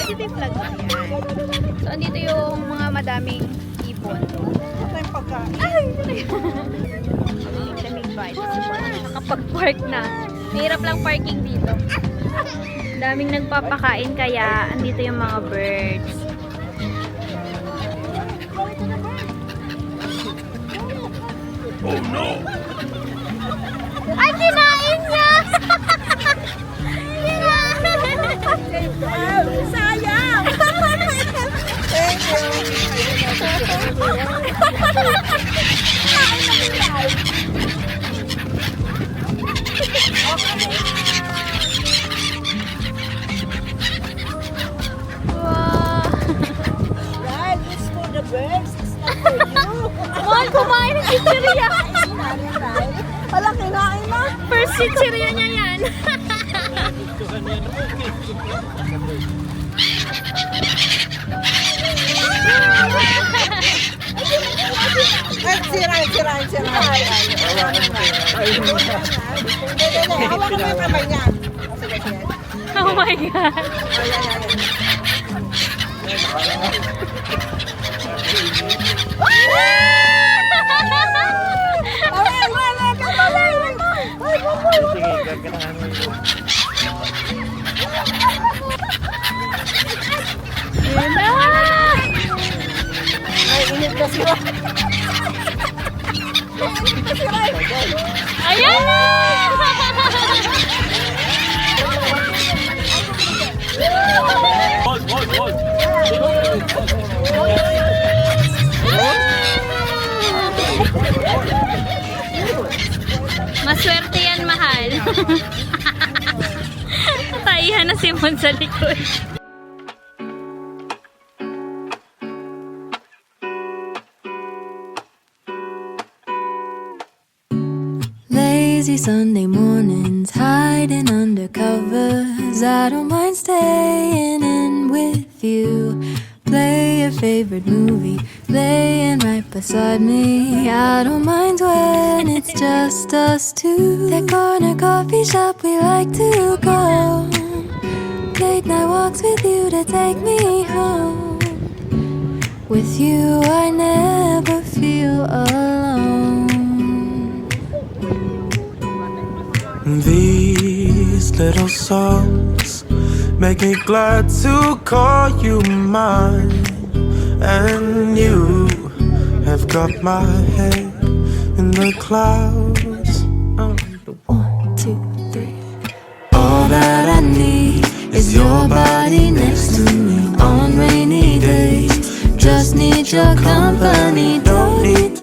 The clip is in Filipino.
Ito yung flag na yan. So, andito yung mga madaming ibon. Ano yung pagkain? Ay! Lamig ba? Nakapag-park na. Mahirap lang parking dito. Daming nagpapakain kaya andito yung mga birds. Oh no! Ay, kinain niya! Sayang! Thank Wow! Right, it's for the birds. It's not for you. Mahal, kumain ng chichirya! Wala, kinain na. First chichirya niya yan! Sirain. Hawakan mo yung kamay niya. Oh my God! Yun na! Ay, init na sila. Ayan na! Hold! Maswerte yan, mahal. Taihan na si Mon sa likod. Lazy Sunday mornings, hiding under covers. I don't mind staying in with you. Play your favorite movie, laying right beside me. I don't mind when it's just us two. That corner coffee shop we like to go. Late night walks with you to take me home. With you I never feel alone. These little songs make me glad to call you mine. And you have got my head in the clouds.